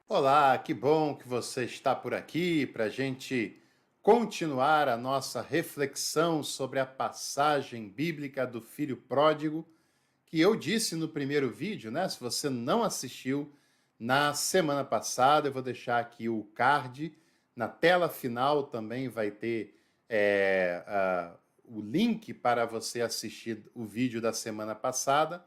Olá, que bom que você está por aqui para a gente continuar a nossa reflexão sobre a passagem bíblica do filho pródigo, que eu disse no primeiro vídeo, né? Se você não assistiu na semana passada, eu vou deixar aqui o card. Na tela final também vai ter o link para você assistir o vídeo da semana passada.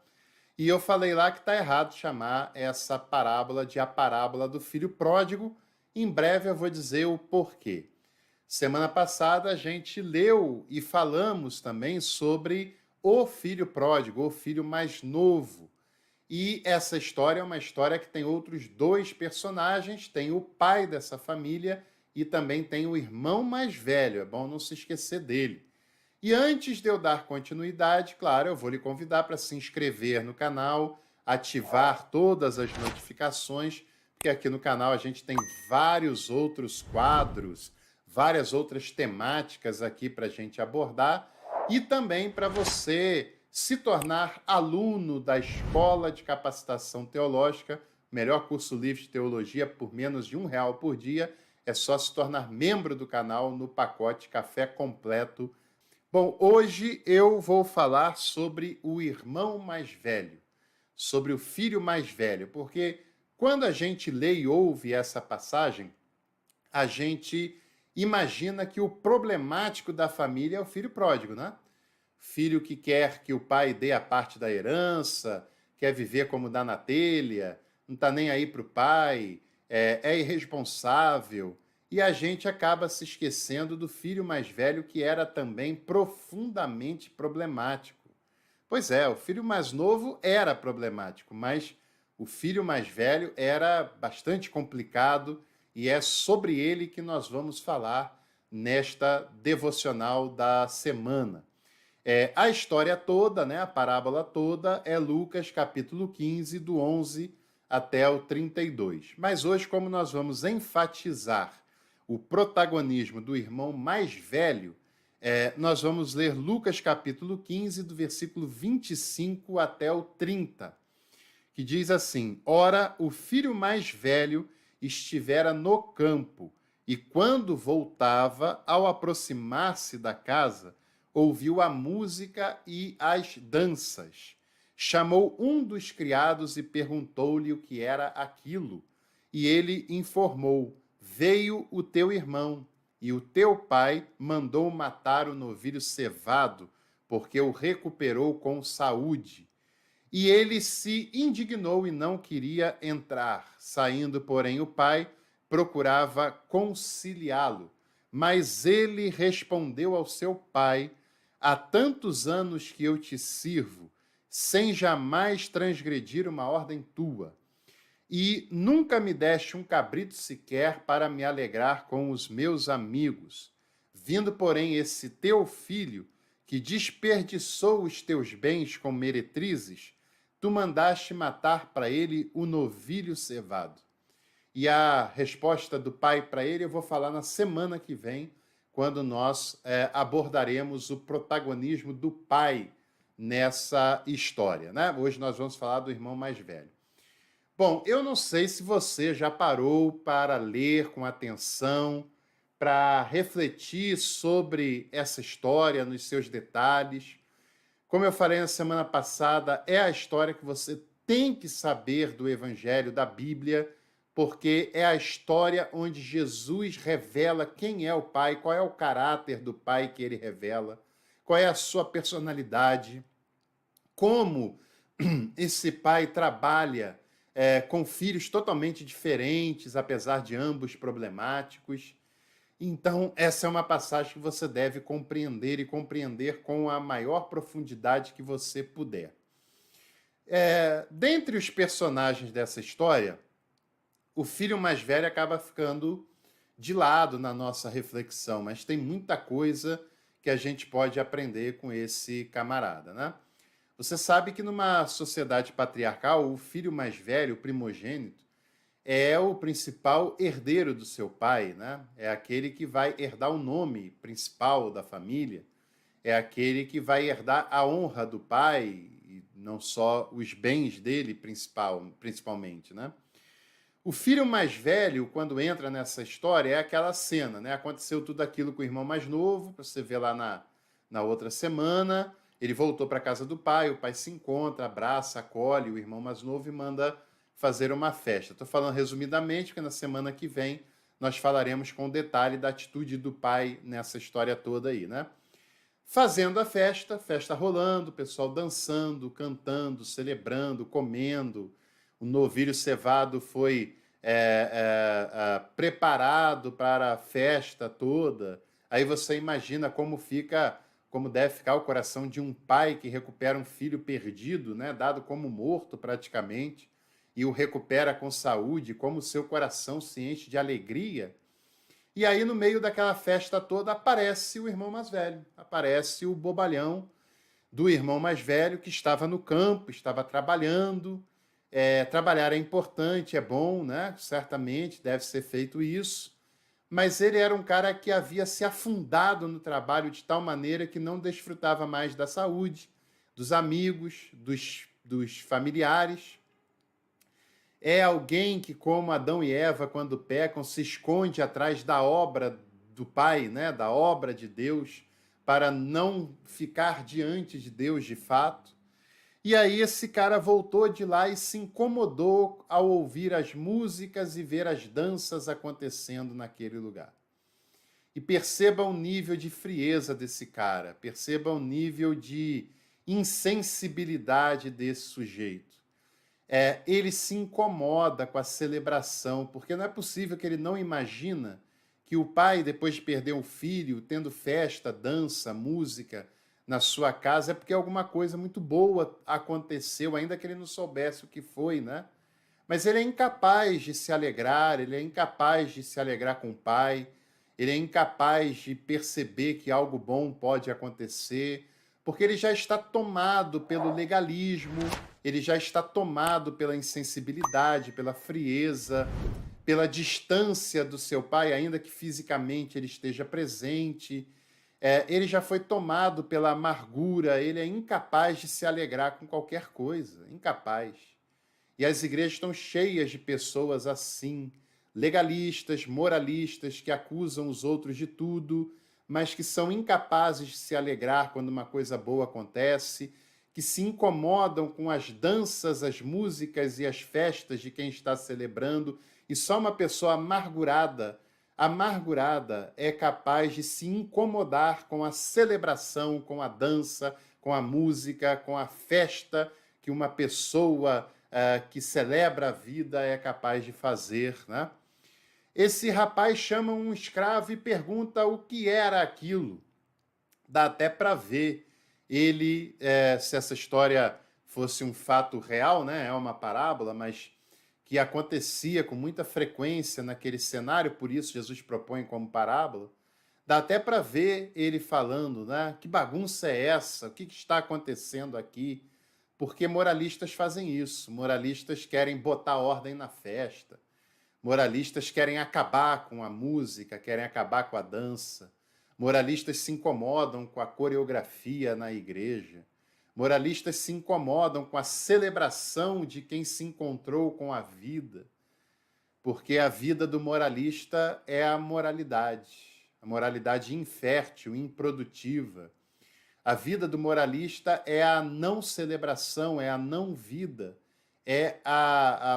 E eu falei lá que está errado chamar essa parábola de a parábola do filho pródigo. Em breve eu vou dizer o porquê. Semana passada a gente leu e falamos também sobre o filho pródigo, o filho mais novo. E essa história é uma história que tem outros dois personagens: tem o pai dessa família e também tem o irmão mais velho. É bom não se esquecer dele. E antes de eu dar continuidade, claro, eu vou lhe convidar para se inscrever no canal, ativar todas as notificações, porque aqui no canal a gente tem vários outros quadros, várias outras temáticas aqui para a gente abordar, e também para você se tornar aluno da Escola de Capacitação Teológica, melhor curso livre de teologia por menos de R$ 1 por dia. É só se tornar membro do canal no pacote Café Completo. Bom, hoje eu vou falar sobre o irmão mais velho, sobre o filho mais velho, porque quando a gente lê e ouve essa passagem, a gente imagina que o problemático da família é o filho pródigo, né? Filho que quer que o pai dê a parte da herança, quer viver como dá na telha, não está nem aí para o pai, é irresponsável. E a gente acaba se esquecendo do filho mais velho, que era também profundamente problemático. Pois é, o filho mais novo era problemático, mas o filho mais velho era bastante complicado e é sobre ele que nós vamos falar nesta devocional da semana. A história toda, né, a parábola toda, é Lucas capítulo 15, do 11 até o 32. Mas hoje, como nós vamos enfatizar o protagonismo do irmão mais velho, nós vamos ler Lucas capítulo 15, do versículo 25 até o 30, que diz assim: Ora, o filho mais velho estivera no campo, e quando voltava, ao aproximar-se da casa, ouviu a música e as danças. Chamou um dos criados e perguntou-lhe o que era aquilo. E ele informou: Veio o teu irmão, e o teu pai mandou matar o novilho cevado, porque o recuperou com saúde. E ele se indignou e não queria entrar. Saindo, porém, o pai procurava conciliá-lo. Mas ele respondeu ao seu pai: Há tantos anos que eu te sirvo, sem jamais transgredir uma ordem tua, e nunca me deste um cabrito sequer para me alegrar com os meus amigos. Vindo, porém, esse teu filho, que desperdiçou os teus bens com meretrizes, tu mandaste matar para ele o novilho cevado. E a resposta do pai para ele eu vou falar na semana que vem, quando nós abordaremos o protagonismo do pai nessa história, né? Hoje nós vamos falar do irmão mais velho. Bom, eu não sei se você já parou para ler com atenção, para refletir sobre essa história nos seus detalhes. Como eu falei na semana passada, é a história que você tem que saber do Evangelho, da Bíblia, porque é a história onde Jesus revela quem é o Pai, qual é o caráter do Pai que ele revela, qual é a sua personalidade, como esse pai trabalha com filhos totalmente diferentes, apesar de ambos problemáticos. Então, essa é uma passagem que você deve compreender e compreender com a maior profundidade que você puder. Dentre os personagens dessa história, o filho mais velho acaba ficando de lado na nossa reflexão, mas tem muita coisa que a gente pode aprender com esse camarada, né? Você sabe que numa sociedade patriarcal, o filho mais velho, o primogênito, é o principal herdeiro do seu pai, né? É aquele que vai herdar o nome principal da família, é aquele que vai herdar a honra do pai, e não só os bens dele principalmente, né? O filho mais velho, quando entra nessa história, é aquela cena, né? Aconteceu tudo aquilo com o irmão mais novo, para você ver lá na outra semana. Ele voltou para a casa do pai, o pai se encontra, abraça, acolhe o irmão mais novo e manda fazer uma festa. Estou falando resumidamente, porque na semana que vem nós falaremos com detalhe da atitude do pai nessa história toda aí, né? Fazendo a festa, festa rolando, o pessoal dançando, cantando, celebrando, comendo. O novilho cevado foi preparado para a festa toda. Aí você imagina como fica, como deve ficar o coração de um pai que recupera um filho perdido, né, dado como morto praticamente, e o recupera com saúde, como o seu coração se enche de alegria. E aí, no meio daquela festa toda, aparece o irmão mais velho, aparece o bobalhão do irmão mais velho que estava no campo, estava trabalhando. Trabalhar é importante, é bom, né? Certamente deve ser feito isso. Mas ele era um cara que havia se afundado no trabalho de tal maneira que não desfrutava mais da saúde, dos amigos, dos familiares. É alguém que, como Adão e Eva, quando pecam, se esconde atrás da obra do Pai, né? Da obra de Deus, para não ficar diante de Deus de fato. E aí esse cara voltou de lá e se incomodou ao ouvir as músicas e ver as danças acontecendo naquele lugar. E perceba o nível de frieza desse cara, perceba o nível de insensibilidade desse sujeito. Ele se incomoda com a celebração, porque não é possível que ele não imagina que o pai, depois de perder um filho, tendo festa, dança, música na sua casa, é porque alguma coisa muito boa aconteceu, ainda que ele não soubesse o que foi, né? Mas ele é incapaz de se alegrar, ele é incapaz de se alegrar com o pai, ele é incapaz de perceber que algo bom pode acontecer, porque ele já está tomado pelo legalismo, ele já está tomado pela insensibilidade, pela frieza, pela distância do seu pai, ainda que fisicamente ele esteja presente. Ele já foi tomado pela amargura, ele é incapaz de se alegrar com qualquer coisa, incapaz. E as igrejas estão cheias de pessoas assim, legalistas, moralistas, que acusam os outros de tudo, mas que são incapazes de se alegrar quando uma coisa boa acontece, que se incomodam com as danças, as músicas e as festas de quem está celebrando, e só uma pessoa amargurada é capaz de se incomodar com a celebração, com a dança, com a música, com a festa que uma pessoa que celebra a vida é capaz de fazer, né? Esse rapaz chama um escravo e pergunta o que era aquilo. Dá até para ver ele, se essa história fosse um fato real, né? É uma parábola, mas que acontecia com muita frequência naquele cenário, por isso Jesus propõe como parábola. Dá até para ver ele falando, né? Que bagunça é essa? O que está acontecendo aqui? Porque moralistas fazem isso. Moralistas querem botar ordem na festa. Moralistas querem acabar com a música, querem acabar com a dança. Moralistas se incomodam com a coreografia na igreja. Moralistas se incomodam com a celebração de quem se encontrou com a vida. Porque a vida do moralista é a moralidade infértil, improdutiva. A vida do moralista é a não celebração, é a não vida,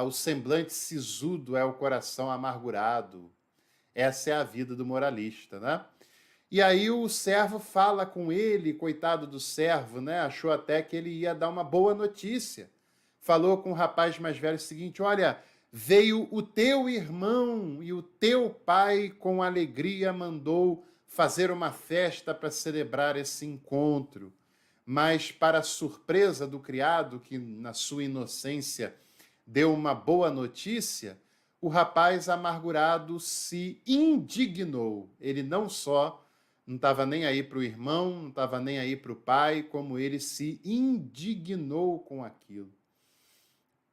o semblante sisudo, é o coração amargurado. Essa é a vida do moralista, né? E aí o servo fala com ele, coitado do servo, né? Achou até que ele ia dar uma boa notícia. Falou com o rapaz mais velho o seguinte: olha, veio o teu irmão e o teu pai com alegria mandou fazer uma festa para celebrar esse encontro. Mas, para a surpresa do criado, que na sua inocência deu uma boa notícia, o rapaz amargurado se indignou. Ele não estava nem aí para o irmão, não estava nem aí para o pai, como ele se indignou com aquilo.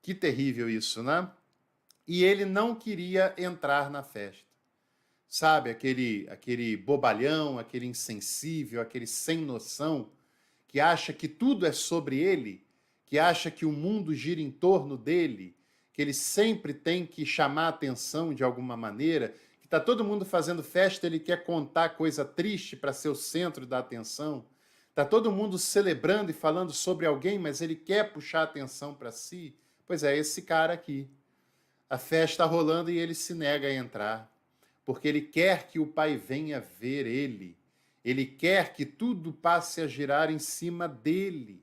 Que terrível isso, né? E ele não queria entrar na festa. Sabe, aquele bobalhão, aquele insensível, aquele sem noção, que acha que tudo é sobre ele, que acha que o mundo gira em torno dele, que ele sempre tem que chamar a atenção de alguma maneira, que está todo mundo fazendo festa, ele quer contar coisa triste para ser o centro da atenção. Está todo mundo celebrando e falando sobre alguém, mas ele quer puxar a atenção para si. Pois é, esse cara aqui. A festa rolando e ele se nega a entrar, porque ele quer que o pai venha ver ele. Ele quer que tudo passe a girar em cima dele.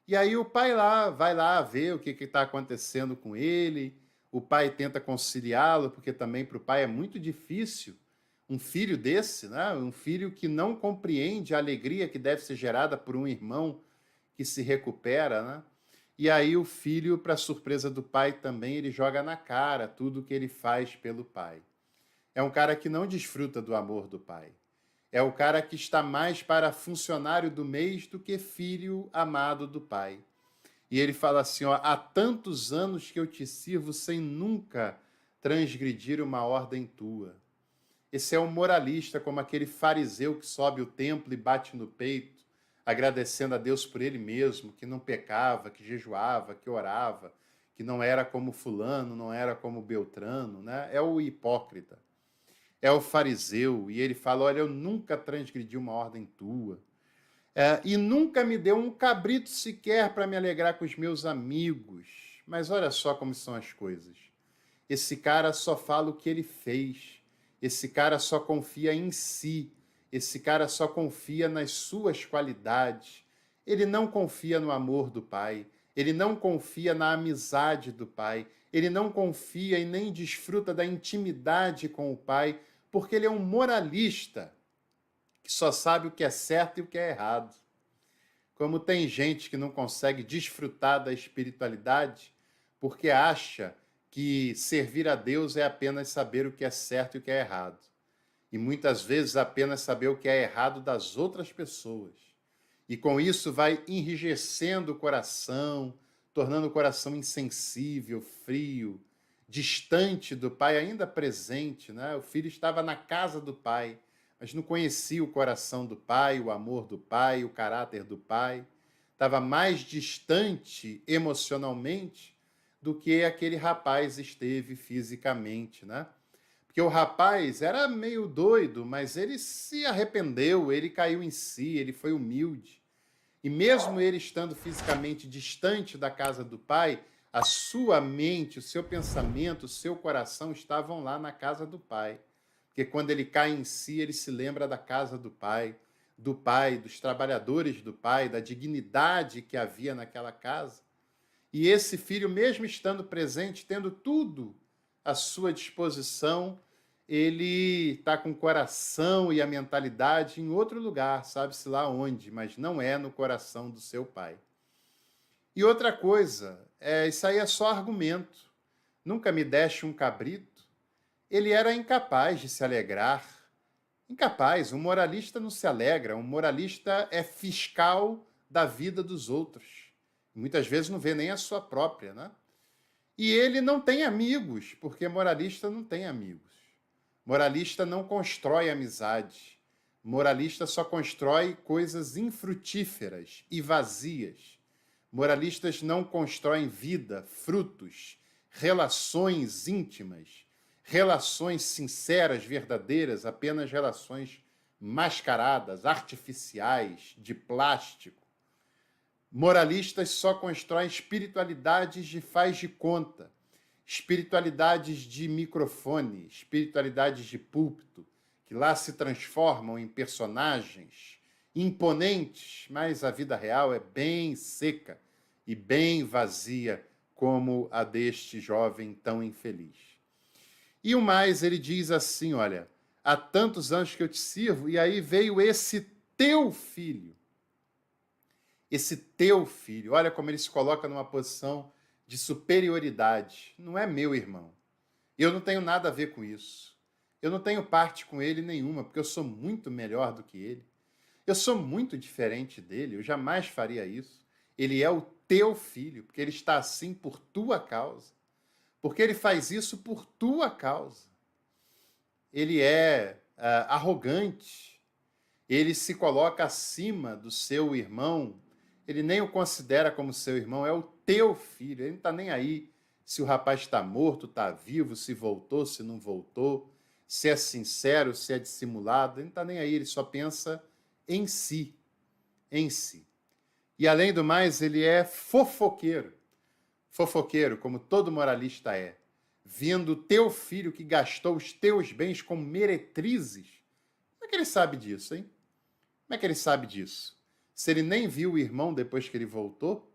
E aí o pai vai lá ver o que está acontecendo com ele. O pai tenta conciliá-lo, porque também para o pai é muito difícil um filho desse, né? Um filho que não compreende a alegria que deve ser gerada por um irmão que se recupera, né? E aí o filho, para surpresa do pai também, ele joga na cara tudo que ele faz pelo pai. É um cara que não desfruta do amor do pai. É o cara que está mais para funcionário do mês do que filho amado do pai. E ele fala assim, ó, há tantos anos que eu te sirvo sem nunca transgredir uma ordem tua. Esse é um moralista, como aquele fariseu que sobe o templo e bate no peito, agradecendo a Deus por ele mesmo, que não pecava, que jejuava, que orava, que não era como fulano, não era como Beltrano, né? É o hipócrita. É o fariseu, e ele fala, olha, eu nunca transgredi uma ordem tua, e nunca me deu um cabrito sequer para me alegrar com os meus amigos. Mas olha só como são as coisas. Esse cara só fala o que ele fez. Esse cara só confia em si. Esse cara só confia nas suas qualidades. Ele não confia no amor do pai. Ele não confia na amizade do pai. Ele não confia e nem desfruta da intimidade com o pai, porque ele é um moralista que só sabe o que é certo e o que é errado. Como tem gente que não consegue desfrutar da espiritualidade porque acha que servir a Deus é apenas saber o que é certo e o que é errado. E muitas vezes apenas saber o que é errado das outras pessoas. E com isso vai enrijecendo o coração, tornando o coração insensível, frio, distante do pai, ainda presente, né? O filho estava na casa do pai, mas não conhecia o coração do pai, o amor do pai, o caráter do pai. Estava mais distante emocionalmente do que aquele rapaz esteve fisicamente, né? Porque o rapaz era meio doido, mas ele se arrependeu, ele caiu em si, ele foi humilde. E mesmo ele estando fisicamente distante da casa do pai, a sua mente, o seu pensamento, o seu coração estavam lá na casa do pai. Porque quando ele cai em si, ele se lembra da casa do pai, dos trabalhadores do pai, da dignidade que havia naquela casa. E esse filho, mesmo estando presente, tendo tudo à sua disposição, ele está com o coração e a mentalidade em outro lugar, sabe-se lá onde, mas não é no coração do seu pai. E outra coisa, isso aí é só argumento. Nunca me deste um cabrito. Ele era incapaz de se alegrar. Incapaz, um moralista não se alegra, um moralista é fiscal da vida dos outros. Muitas vezes não vê nem a sua própria, né? E ele não tem amigos, porque moralista não tem amigos. Moralista não constrói amizade. Moralista só constrói coisas infrutíferas e vazias. Moralistas não constroem vida, frutos, relações íntimas, relações sinceras, verdadeiras, apenas relações mascaradas, artificiais, de plástico. Moralistas só constroem espiritualidades de faz de conta, espiritualidades de microfone, espiritualidades de púlpito, que lá se transformam em personagens imponentes, mas a vida real é bem seca e bem vazia, como a deste jovem tão infeliz. E o mais, ele diz assim, olha, há tantos anos que eu te sirvo, e aí veio esse teu filho. Esse teu filho, olha como ele se coloca numa posição de superioridade. Não é meu irmão. Eu não tenho nada a ver com isso. Eu não tenho parte com ele nenhuma, porque eu sou muito melhor do que ele. Eu sou muito diferente dele, eu jamais faria isso. Ele é o teu filho, porque ele está assim por tua causa. Porque ele faz isso por tua causa. Ele é arrogante. Ele se coloca acima do seu irmão. Ele nem o considera como seu irmão, é o teu filho. Ele não está nem aí se o rapaz está morto, está vivo, se voltou, se não voltou, se é sincero, se é dissimulado. Ele não está nem aí, ele só pensa em si, em si. E, além do mais, ele é fofoqueiro. Fofoqueiro, como todo moralista é. Vendo teu filho que gastou os teus bens com meretrizes. Como é que ele sabe disso, hein? Como é que ele sabe disso? Se ele nem viu o irmão depois que ele voltou?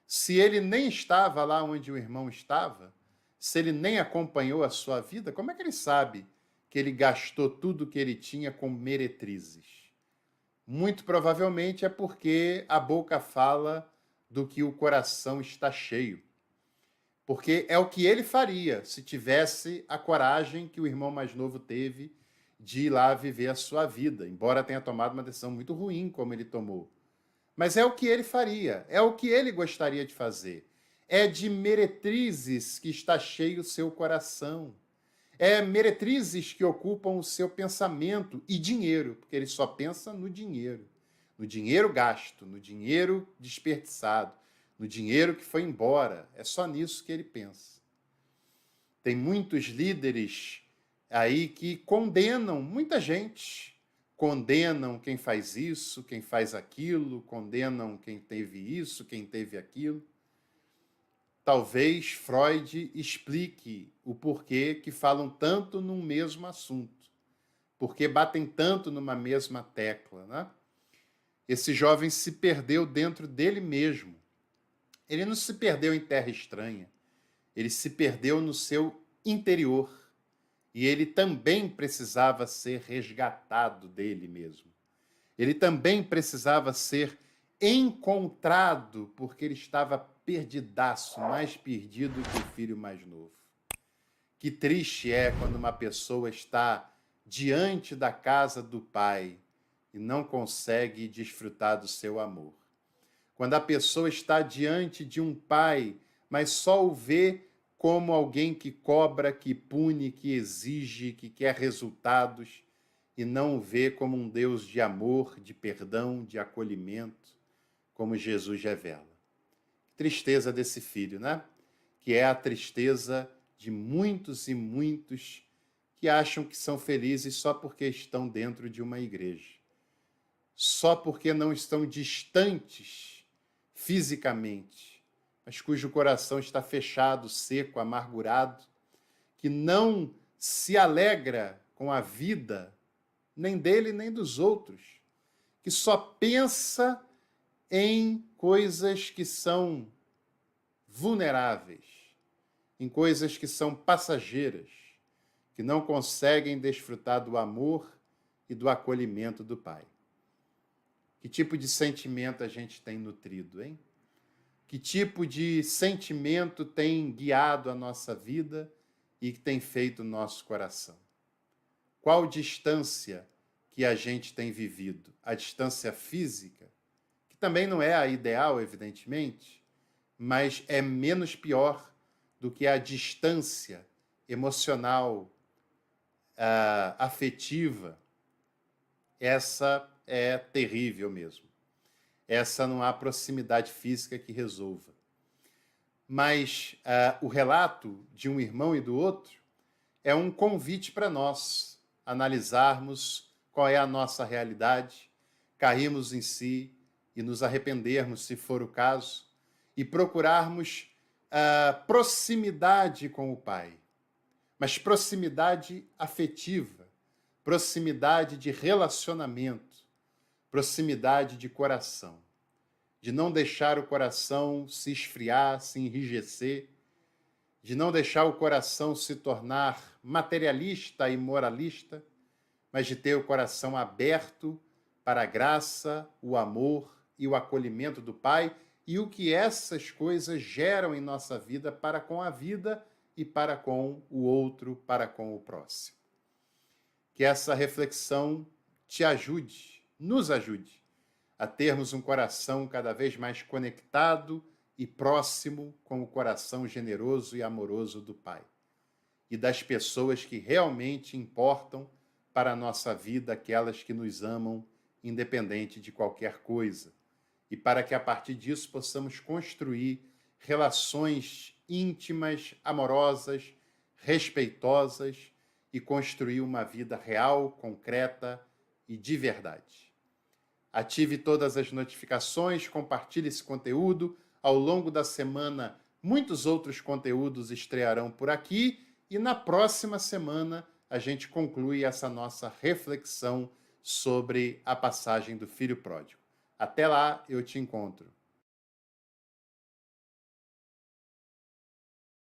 Se ele nem estava lá onde o irmão estava? Se ele nem acompanhou a sua vida? Como é que ele sabe que ele gastou tudo que ele tinha com meretrizes? Muito provavelmente é porque a boca fala do que o coração está cheio. Porque é o que ele faria se tivesse a coragem que o irmão mais novo teve de ir lá viver a sua vida, embora tenha tomado uma decisão muito ruim como ele tomou. Mas é o que ele faria, é o que ele gostaria de fazer. É de meretrizes que está cheio o seu coração. É meretrizes que ocupam o seu pensamento e dinheiro, porque ele só pensa no dinheiro gasto, no dinheiro desperdiçado, no dinheiro que foi embora. É só nisso que ele pensa. Tem muitos líderes aí que condenam muita gente, condenam quem faz isso, quem faz aquilo, condenam quem teve isso, quem teve aquilo. Talvez Freud explique o porquê que falam tanto num mesmo assunto, porque batem tanto numa mesma tecla, né? Esse jovem se perdeu dentro dele mesmo. Ele não se perdeu em terra estranha, ele se perdeu no seu interior. E ele também precisava ser resgatado dele mesmo. Ele também precisava ser encontrado, porque ele estava perdidaço, mais perdido que o filho mais novo. Que triste é quando uma pessoa está diante da casa do pai e não consegue desfrutar do seu amor. Quando a pessoa está diante de um pai, mas só o vê como alguém que cobra, que pune, que exige, que quer resultados, e não o vê como um Deus de amor, de perdão, de acolhimento, como Jesus revela. Tristeza desse filho, né? Que é a tristeza de muitos e muitos que acham que são felizes só porque estão dentro de uma igreja. Só porque não estão distantes fisicamente, mas cujo coração está fechado, seco, amargurado, que não se alegra com a vida, nem dele nem dos outros, que só pensa em coisas que são vulneráveis, em coisas que são passageiras, que não conseguem desfrutar do amor e do acolhimento do Pai. Que tipo de sentimento a gente tem nutrido, hein? Que tipo de sentimento tem guiado a nossa vida e que tem feito o nosso coração? Qual distância que a gente tem vivido? A distância física, que também não é a ideal, evidentemente, mas é menos pior do que a distância emocional, afetiva. Essa é terrível mesmo. Essa não há proximidade física que resolva. Mas o relato de um irmão e do outro é um convite para nós analisarmos qual é a nossa realidade, cairmos em si e nos arrependermos, se for o caso, e procurarmos proximidade com o Pai, mas proximidade afetiva, proximidade de relacionamento, proximidade de coração, de não deixar o coração se esfriar, se enrijecer, de não deixar o coração se tornar materialista e moralista, mas de ter o coração aberto para a graça, o amor e o acolhimento do Pai e o que essas coisas geram em nossa vida para com a vida e para com o outro, para com o próximo. Que essa reflexão te ajude, nos ajude a termos um coração cada vez mais conectado e próximo com o coração generoso e amoroso do Pai e das pessoas que realmente importam para a nossa vida, aquelas que nos amam, independente de qualquer coisa, e para que a partir disso possamos construir relações íntimas, amorosas, respeitosas e construir uma vida real, concreta e de verdade. Ative todas as notificações, compartilhe esse conteúdo. Ao longo da semana, muitos outros conteúdos estrearão por aqui e na próxima semana a gente conclui essa nossa reflexão sobre a passagem do filho pródigo. Até lá, eu te encontro.